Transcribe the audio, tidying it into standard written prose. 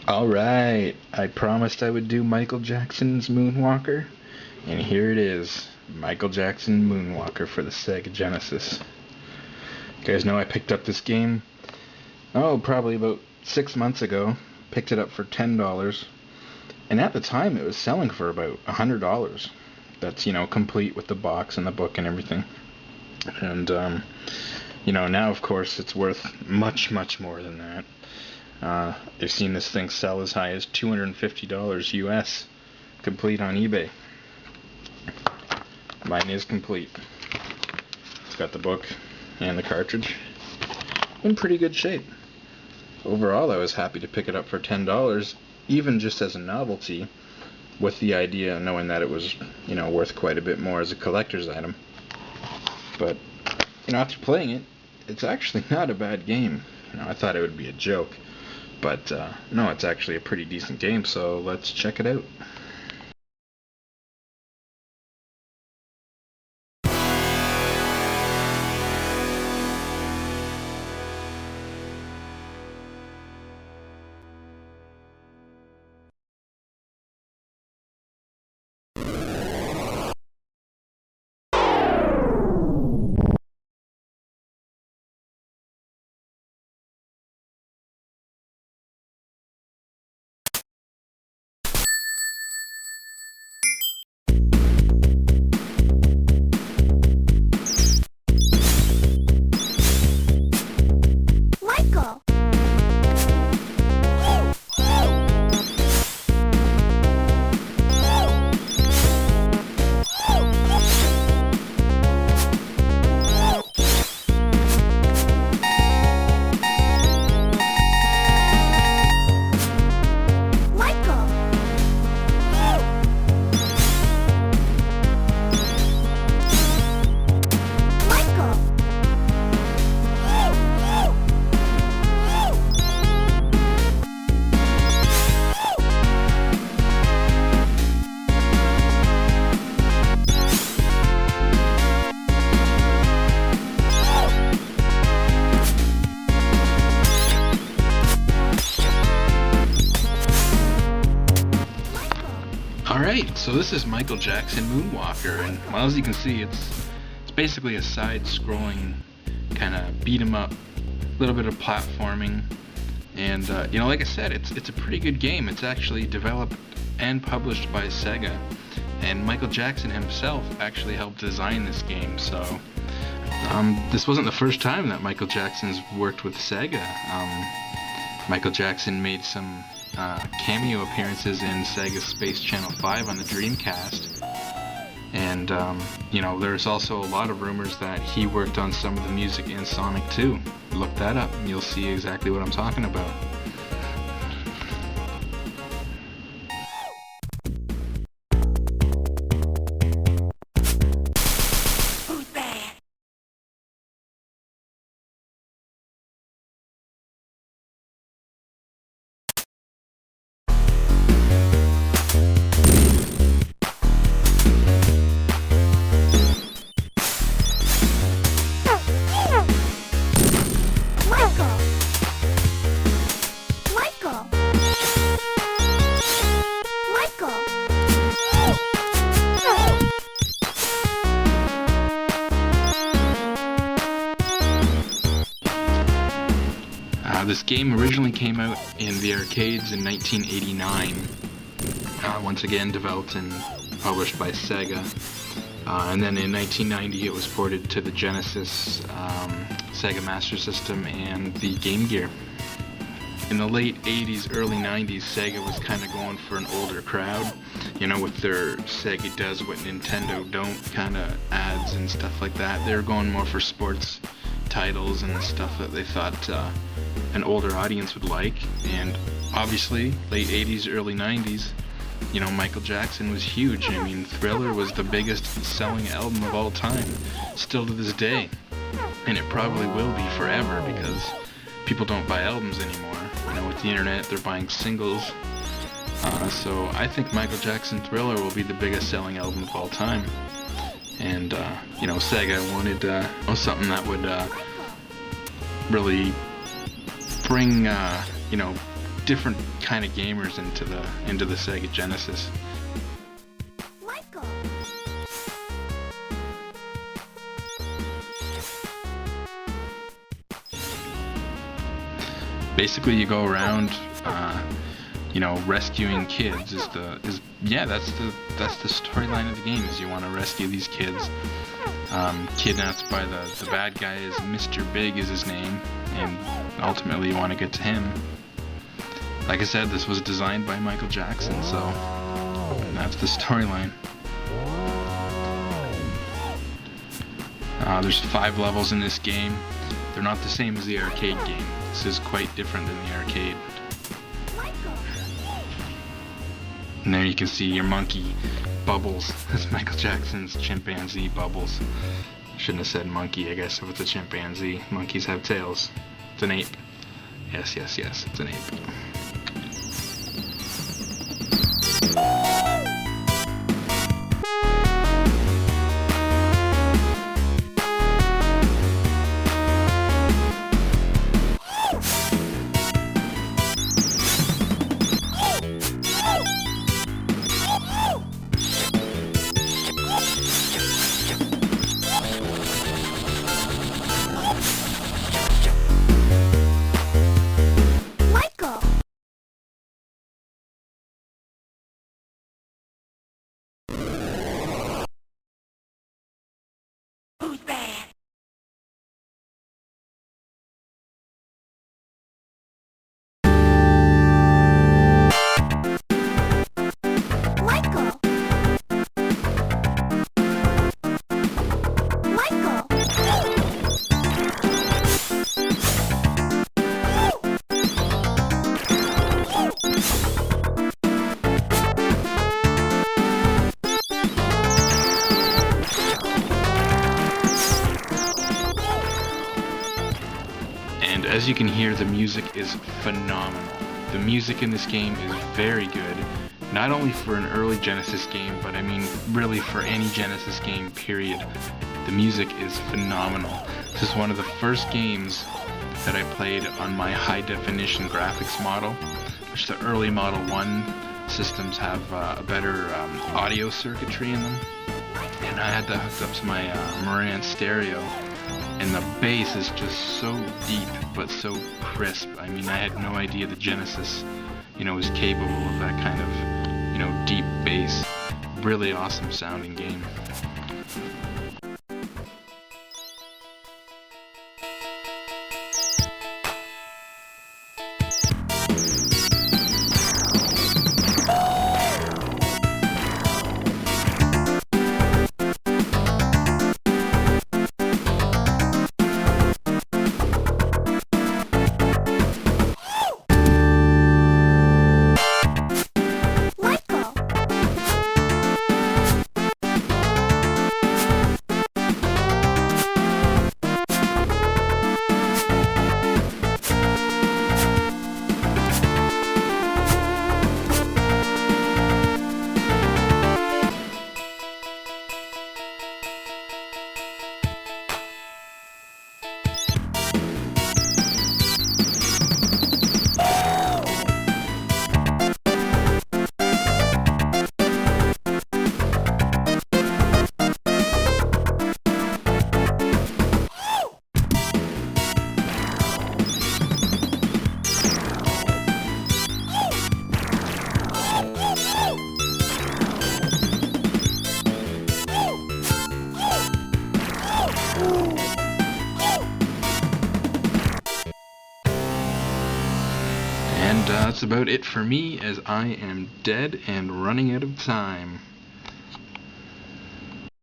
Alright, I promised I would do Michael Jackson's Moonwalker, and here it is. Michael Jackson Moonwalker for the Sega Genesis. You guys know I picked up this game, probably about 6 months ago. Picked it up for $10, and at the time it was selling for about $100. That's, complete with the box and the book and everything. And, now of course it's worth much, much more than that. I've seen this thing sell as high as $250 US, complete on eBay. Mine is complete. It's got the book and the cartridge in pretty good shape. Overall, I was happy to pick it up for $10, even just as a novelty, with the idea knowing that it was, worth quite a bit more as a collector's item. But, after playing it, it's actually not a bad game. I thought it would be a joke. But, no, it's actually a pretty decent game, so let's check it out. Michael! Alright, so this is Michael Jackson Moonwalker, and well, as you can see, it's basically a side-scrolling kind of beat-em-up, little bit of platforming, and like I said, it's a pretty good game. It's actually developed and published by Sega, and Michael Jackson himself actually helped design this game. So this wasn't the first time that Michael Jackson's worked with Sega. Michael Jackson made some cameo appearances in Sega's Space Channel 5 on the Dreamcast, and there's also a lot of rumors that he worked on some of the music in Sonic 2. Look that up and you'll see exactly what I'm talking about. This game originally came out in the arcades in 1989, once again developed and published by Sega, and then in 1990 it was ported to the Genesis, Sega Master System, and the Game Gear. In the late 80s, early 90s, Sega was kind of going for an older crowd, with their Sega does what Nintendo don't kind of ads and stuff like that. They were going more for sports titles and stuff that they thought an older audience would like. And obviously, late 80s, early 90s, Michael Jackson was huge. I mean, Thriller was the biggest selling album of all time, still to this day. And it probably will be forever because people don't buy albums anymore. With the internet, they're buying singles. So I think Michael Jackson Thriller will be the biggest selling album of all time. And, Sega wanted something that would really bring, different kind of gamers into the Sega Genesis. Michael. Basically, you go around, rescuing kids. That's the storyline of the game. Is you want to rescue these kids, kidnapped by the bad guy. Is Mr. Big is his name, and ultimately you want to get to him. Like I said, this was designed by Michael Jackson, so that's the storyline. There's 5 levels in this game. They're not the same as the arcade game. This is quite different than the arcade. And there you can see your monkey, Bubbles. That's Michael Jackson's chimpanzee, Bubbles. Shouldn't have said monkey, I guess, if it's a chimpanzee. Monkeys have tails. It's an ape. Yes, it's an ape. Michael. Who's bad? Michael. Michael. And as you can hear, the music is phenomenal. The music in this game is very good, not only for an early Genesis game, but I mean really for any Genesis game, period. The music is phenomenal. This is one of the first games that I played on my high definition graphics model, which the early Model 1 systems have a better audio circuitry in them. And I had that hooked up to my Marantz stereo. And the bass is just so deep, but so crisp. I mean, I had no idea the Genesis, was capable of that kind of, deep bass. Really awesome sounding game. Michael. And that's about it for me, as I am dead and running out of time.